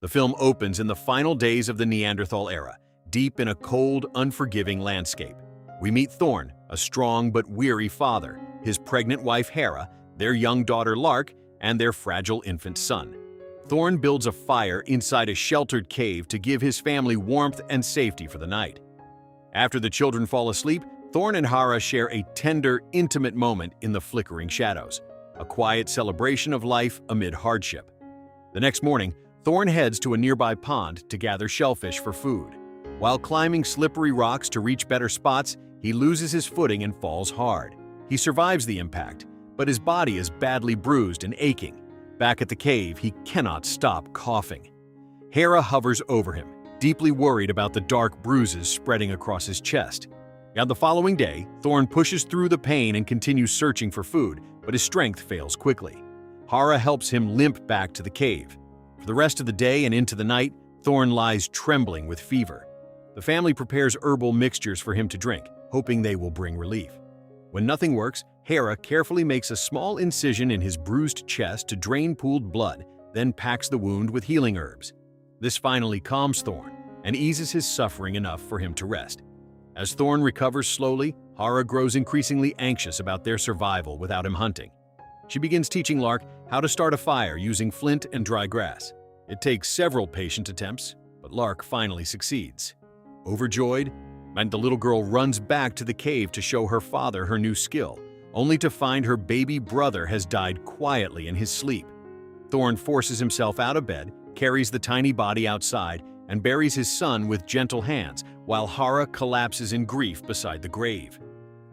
The film opens in the final days of the Neanderthal era, deep in a cold, unforgiving landscape. We meet Thorn, a strong but weary father, his pregnant wife Hera, their young daughter Lark, and their fragile infant son. Thorn builds a fire inside a sheltered cave to give his family warmth and safety for the night. After the children fall asleep, Thorn and Hera share a tender, intimate moment in the flickering shadows, a quiet celebration of life amid hardship. The next morning, Thorn heads to a nearby pond to gather shellfish for food. While climbing slippery rocks to reach better spots, he loses his footing and falls hard. He survives the impact, but his body is badly bruised and aching. Back at the cave, he cannot stop coughing. Hera hovers over him, deeply worried about the dark bruises spreading across his chest. On the following day, Thorn pushes through the pain and continues searching for food, but his strength fails quickly. Hera helps him limp back to the cave. For the rest of the day and into the night, Thorn lies trembling with fever. The family prepares herbal mixtures for him to drink, hoping they will bring relief. When nothing works, Hera carefully makes a small incision in his bruised chest to drain pooled blood, then packs the wound with healing herbs. This finally calms Thorn and eases his suffering enough for him to rest. As Thorn recovers slowly, Hera grows increasingly anxious about their survival without him hunting. She begins teaching Lark how to start a fire using flint and dry grass. It takes several patient attempts, but Lark finally succeeds. Overjoyed, the little girl runs back to the cave to show her father her new skill, only to find her baby brother has died quietly in his sleep. Thorn forces himself out of bed, carries the tiny body outside, and buries his son with gentle hands, while Hera collapses in grief beside the grave.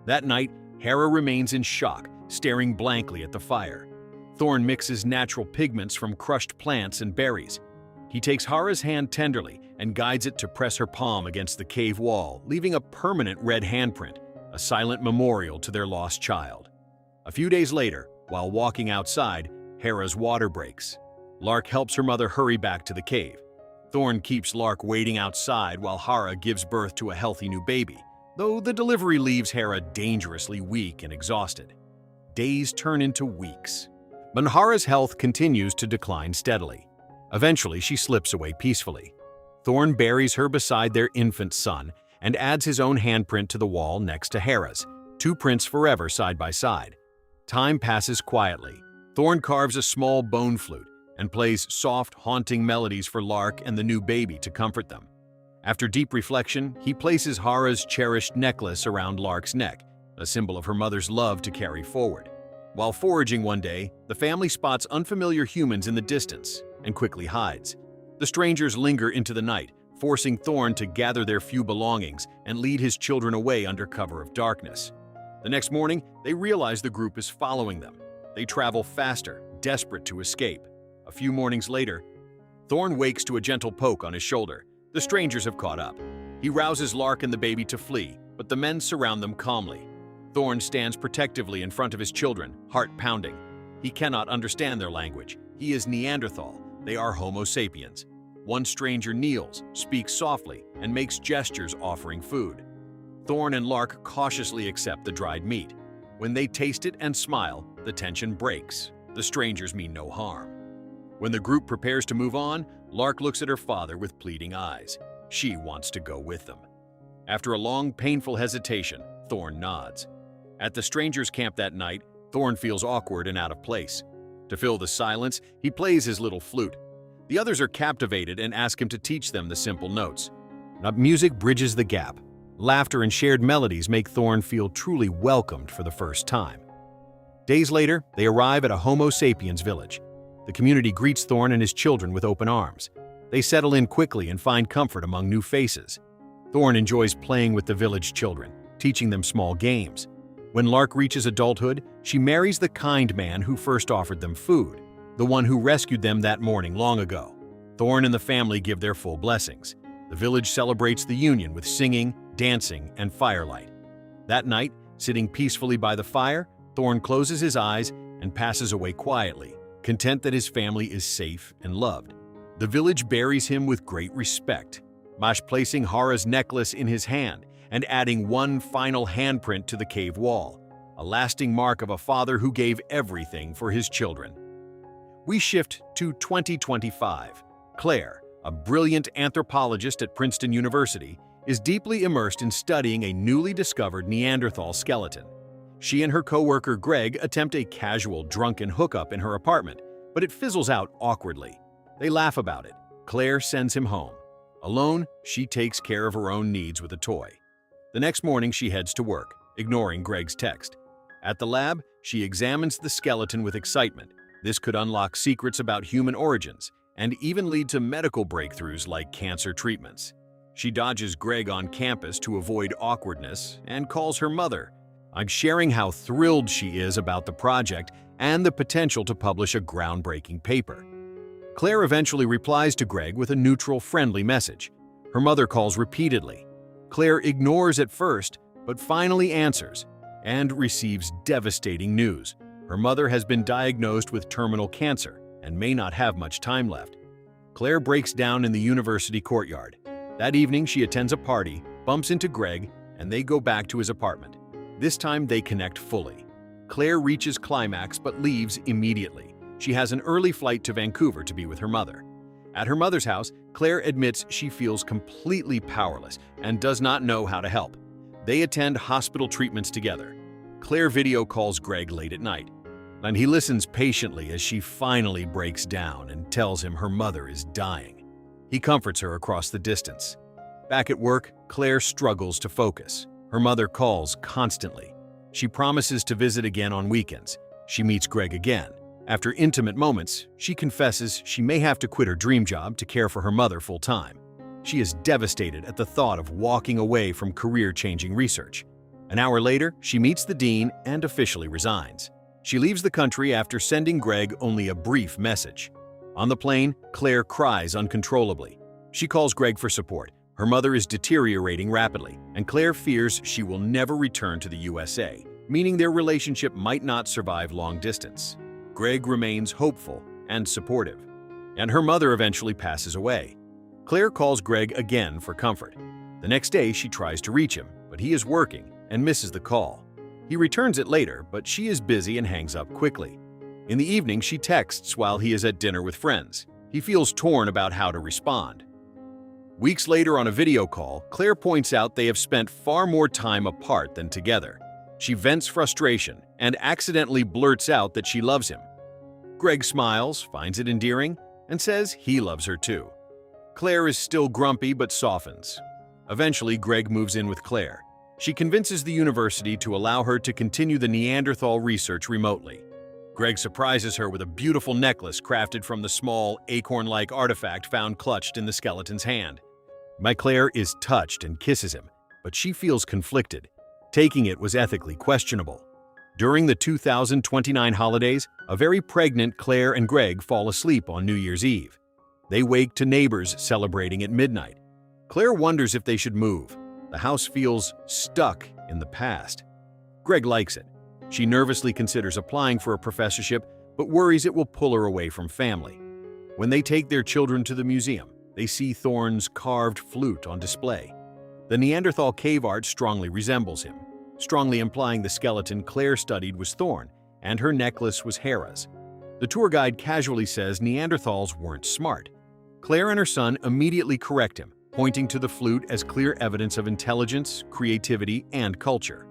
That night, Hera remains in shock, staring blankly at the fire. Thorn mixes natural pigments from crushed plants and berries. He takes Hera's hand tenderly and guides it to press her palm against the cave wall, leaving a permanent red handprint, a silent memorial to their lost child. A few days later, while walking outside, Hera's water breaks. Lark helps her mother hurry back to the cave. Thorn keeps Lark waiting outside while Hera gives birth to a healthy new baby, though the delivery leaves Hera dangerously weak and exhausted. Days turn into weeks. But Hera's health continues to decline steadily. Eventually, she slips away peacefully. Thorn buries her beside their infant son and adds his own handprint to the wall next to Hera's, two prints forever side by side. Time passes quietly. Thorn carves a small bone flute and plays soft, haunting melodies for Lark and the new baby to comfort them. After deep reflection, he places Hera's cherished necklace around Lark's neck, a symbol of her mother's love to carry forward. While foraging one day, the family spots unfamiliar humans in the distance and quickly hides. The strangers linger into the night, forcing Thorn to gather their few belongings and lead his children away under cover of darkness. The next morning, they realize the group is following them. They travel faster, desperate to escape. A few mornings later, Thorn wakes to a gentle poke on his shoulder. The strangers have caught up. He rouses Lark and the baby to flee, but the men surround them calmly. Thorn stands protectively in front of his children, heart pounding. He cannot understand their language. He is Neanderthal. They are Homo sapiens. One stranger kneels, speaks softly, and makes gestures offering food. Thorn and Lark cautiously accept the dried meat. When they taste it and smile, the tension breaks. The strangers mean no harm. When the group prepares to move on, Lark looks at her father with pleading eyes. She wants to go with them. After a long, painful hesitation, Thorn nods. At the strangers' camp that night, Thorn feels awkward and out of place. To fill the silence, he plays his little flute. The others are captivated and ask him to teach them the simple notes. Now, music bridges the gap. Laughter and shared melodies make Thorn feel truly welcomed for the first time. Days later, they arrive at a Homo sapiens village. The community greets Thorn and his children with open arms. They settle in quickly and find comfort among new faces. Thorn enjoys playing with the village children, teaching them small games. When Lark reaches adulthood, she marries the kind man who first offered them food, the one who rescued them that morning long ago. Thorn and the family give their full blessings. The village celebrates the union with singing, dancing, and firelight. That night, sitting peacefully by the fire, Thorn closes his eyes and passes away quietly, content that his family is safe and loved. The village buries him with great respect, placing Hera's necklace in his hand and adding one final handprint to the cave wall, a lasting mark of a father who gave everything for his children. We shift to 2025, Claire, a brilliant anthropologist at Princeton University, is deeply immersed in studying a newly discovered Neanderthal skeleton. She and her coworker Greg attempt a casual, drunken hookup in her apartment, but it fizzles out awkwardly. They laugh about it. Claire sends him home. Alone, she takes care of her own needs with a toy. The next morning, she heads to work, ignoring Greg's text. At the lab, she examines the skeleton with excitement. This could unlock secrets about human origins and even lead to medical breakthroughs like cancer treatments. She dodges Greg on campus to avoid awkwardness and calls her mother. I'm sharing how thrilled she is about the project and the potential to publish a groundbreaking paper. Claire eventually replies to Greg with a neutral, friendly message. Her mother calls repeatedly. Claire ignores at first, but finally answers and receives devastating news. Her mother has been diagnosed with terminal cancer and may not have much time left. Claire breaks down in the university courtyard. That evening, she attends a party, bumps into Greg, and they go back to his apartment. This time, they connect fully. Claire reaches climax but leaves immediately. She has an early flight to Vancouver to be with her mother. At her mother's house, Claire admits she feels completely powerless and does not know how to help. They attend hospital treatments together. Claire video calls Greg late at night, and he listens patiently as she finally breaks down and tells him her mother is dying. He comforts her across the distance. Back at work, Claire struggles to focus. Her mother calls constantly. She promises to visit again on weekends. She meets Greg again. After intimate moments, she confesses she may have to quit her dream job to care for her mother full-time. She is devastated at the thought of walking away from career-changing research. An hour later, she meets the dean and officially resigns. She leaves the country after sending Greg only a brief message. On the plane, Claire cries uncontrollably. She calls Greg for support. Her mother is deteriorating rapidly, and Claire fears she will never return to the USA, meaning their relationship might not survive long distance. Greg remains hopeful and supportive, and her mother eventually passes away. Claire calls Greg again for comfort. The next day, she tries to reach him, but he is working and misses the call. He returns it later, but she is busy and hangs up quickly. In the evening, she texts while he is at dinner with friends. He feels torn about how to respond. Weeks later on a video call, Claire points out they have spent far more time apart than together. She vents frustration and accidentally blurts out that she loves him. Greg smiles, finds it endearing, and says he loves her too. Claire is still grumpy but softens. Eventually, Greg moves in with Claire. She convinces the university to allow her to continue the Neanderthal research remotely. Greg surprises her with a beautiful necklace crafted from the small, acorn-like artifact found clutched in the skeleton's hand. Claire is touched and kisses him, but she feels conflicted. Taking it was ethically questionable. During the 2029 holidays, a very pregnant Claire and Greg fall asleep on New Year's Eve. They wake to neighbors celebrating at midnight. Claire wonders if they should move. The house feels stuck in the past. Greg likes it. She nervously considers applying for a professorship, but worries it will pull her away from family. When they take their children to the museum, they see Thorne's carved flute on display. The Neanderthal cave art strongly resembles him, strongly implying the skeleton Claire studied was Thorne and her necklace was Hera's. The tour guide casually says Neanderthals weren't smart. Claire and her son immediately correct him, pointing to the flute as clear evidence of intelligence, creativity, and culture.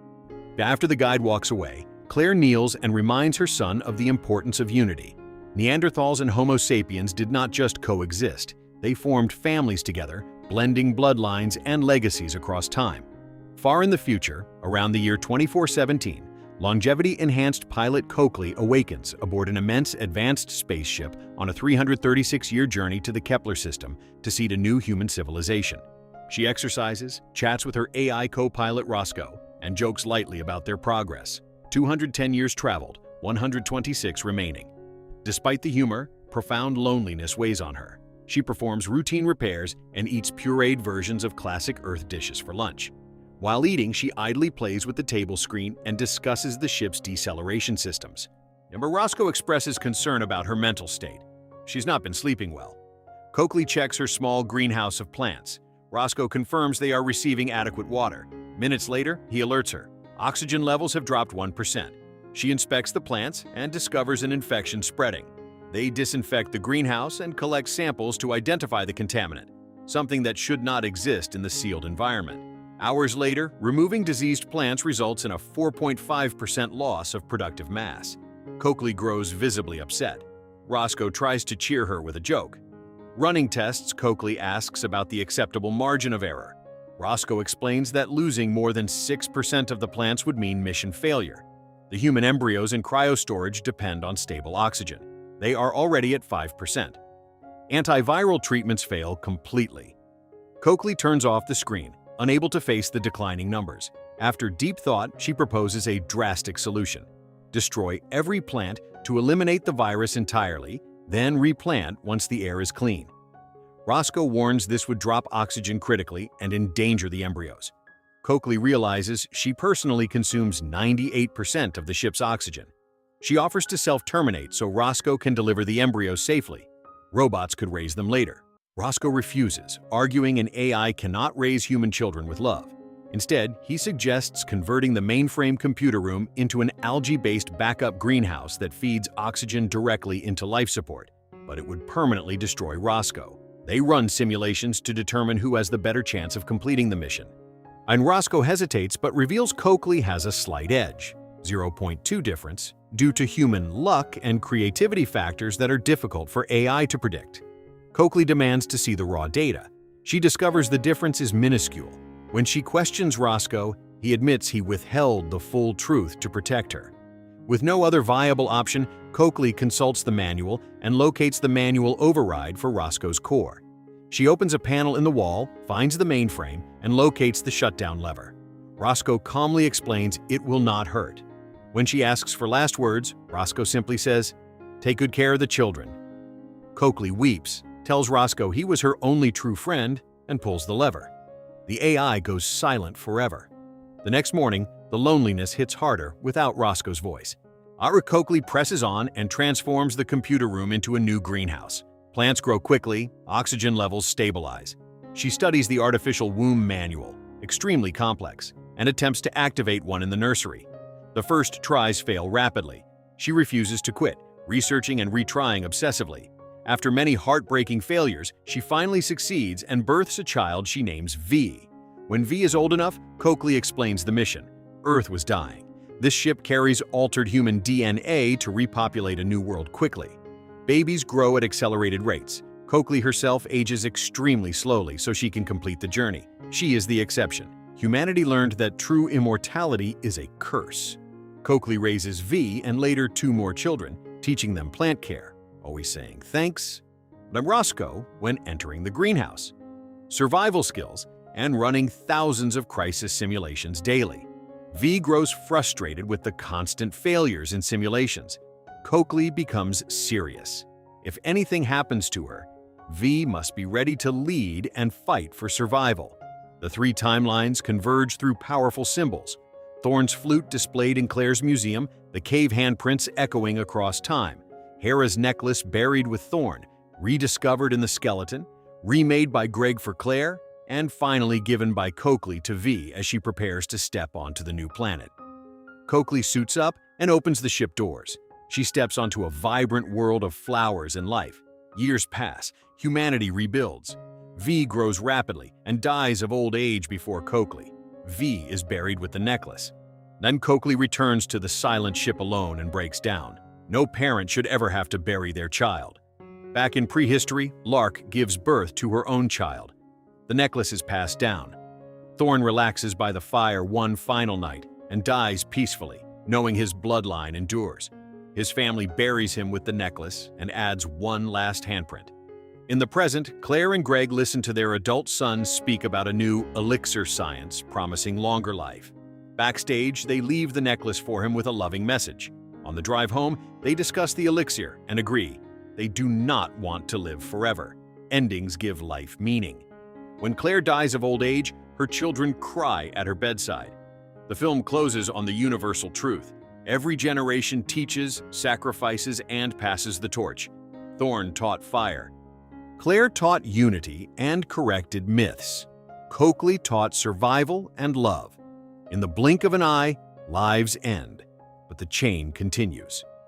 After the guide walks away, Claire kneels and reminds her son of the importance of unity. Neanderthals and Homo sapiens did not just coexist. They formed families together, blending bloodlines and legacies across time. Far in the future, around the year 2417, longevity-enhanced pilot Coakley awakens aboard an immense advanced spaceship on a 336-year journey to the Kepler system to seed a new human civilization. She exercises, chats with her AI co-pilot Roscoe, and jokes lightly about their progress. 210 years traveled, 126 remaining. Despite the humor, profound loneliness weighs on her. She performs routine repairs and eats pureed versions of classic Earth dishes for lunch. While eating, she idly plays with the table screen and discusses the ship's deceleration systems. Roscoe expresses concern about her mental state. She's not been sleeping well. Coakley checks her small greenhouse of plants. Roscoe confirms they are receiving adequate water. Minutes later, he alerts her. Oxygen levels have dropped 1%. She inspects the plants and discovers an infection spreading. They disinfect the greenhouse and collect samples to identify the contaminant, something that should not exist in the sealed environment. Hours later, removing diseased plants results in a 4.5% loss of productive mass. Coakley grows visibly upset. Roscoe tries to cheer her with a joke. Running tests, Coakley asks about the acceptable margin of error. Roscoe explains that losing more than 6% of the plants would mean mission failure. The human embryos in cryostorage depend on stable oxygen. They are already at 5%. Antiviral treatments fail completely. Coakley turns off the screen, unable to face the declining numbers. After deep thought, she proposes a drastic solution. Destroy every plant to eliminate the virus entirely, then replant once the air is clean. Roscoe warns this would drop oxygen critically and endanger the embryos. Coakley realizes she personally consumes 98% of the ship's oxygen. She offers to self-terminate so Roscoe can deliver the embryos safely. Robots could raise them later. Roscoe refuses, arguing an AI cannot raise human children with love. Instead, he suggests converting the mainframe computer room into an algae-based backup greenhouse that feeds oxygen directly into life support, but it would permanently destroy Roscoe. They run simulations to determine who has the better chance of completing the mission. And Roscoe hesitates but reveals Coakley has a slight edge, 0.2 difference, due to human luck and creativity factors that are difficult for AI to predict. Coakley demands to see the raw data. She discovers the difference is minuscule. When she questions Roscoe, he admits he withheld the full truth to protect her. With no other viable option, Coakley consults the manual and locates the manual override for Roscoe's core. She opens a panel in the wall, finds the mainframe, and locates the shutdown lever. Roscoe calmly explains it will not hurt. When she asks for last words, Roscoe simply says, "Take good care of the children." Coakley weeps, tells Roscoe he was her only true friend, and pulls the lever. The AI goes silent forever. The next morning, the loneliness hits harder without Roscoe's voice. Ira Coakley presses on and transforms the computer room into a new greenhouse. Plants grow quickly, oxygen levels stabilize. She studies the artificial womb manual, extremely complex, and attempts to activate one in the nursery. The first tries fail rapidly. She refuses to quit, researching and retrying obsessively. After many heartbreaking failures, she finally succeeds and births a child she names V. When V is old enough, Coakley explains the mission. Earth was dying. This ship carries altered human DNA to repopulate a new world quickly. Babies grow at accelerated rates. Coakley herself ages extremely slowly so she can complete the journey. She is the exception. Humanity learned that true immortality is a curse. Coakley raises V and later 2 more children, teaching them plant care, always saying thanks. But Roscoe when entering the greenhouse. Survival skills and running thousands of crisis simulations daily. V grows frustrated with the constant failures in simulations. Coakley becomes serious. If anything happens to her, V must be ready to lead and fight for survival. The 3 timelines converge through powerful symbols. Thorn's flute displayed in Claire's museum, the cave handprints echoing across time. Hera's necklace buried with Thorn, rediscovered in the skeleton, remade by Greg for Claire, and finally given by Coakley to V as she prepares to step onto the new planet. Coakley suits up and opens the ship doors. She steps onto a vibrant world of flowers and life. Years pass, humanity rebuilds. V grows rapidly and dies of old age before Coakley. V is buried with the necklace. Then Coakley returns to the silent ship alone and breaks down. No parent should ever have to bury their child. Back in prehistory, Lark gives birth to her own child. The necklace is passed down. Thorn relaxes by the fire one final night and dies peacefully, knowing his bloodline endures. His family buries him with the necklace and adds one last handprint. In the present, Claire and Greg listen to their adult sons speak about a new elixir science promising longer life. Backstage, they leave the necklace for him with a loving message. On the drive home, they discuss the elixir and agree. They do not want to live forever. Endings give life meaning. When Claire dies of old age, her children cry at her bedside. The film closes on the universal truth. Every generation teaches, sacrifices, and passes the torch. Thorn taught fire. Claire taught unity and corrected myths. Coakley taught survival and love. In the blink of an eye, lives end, but the chain continues.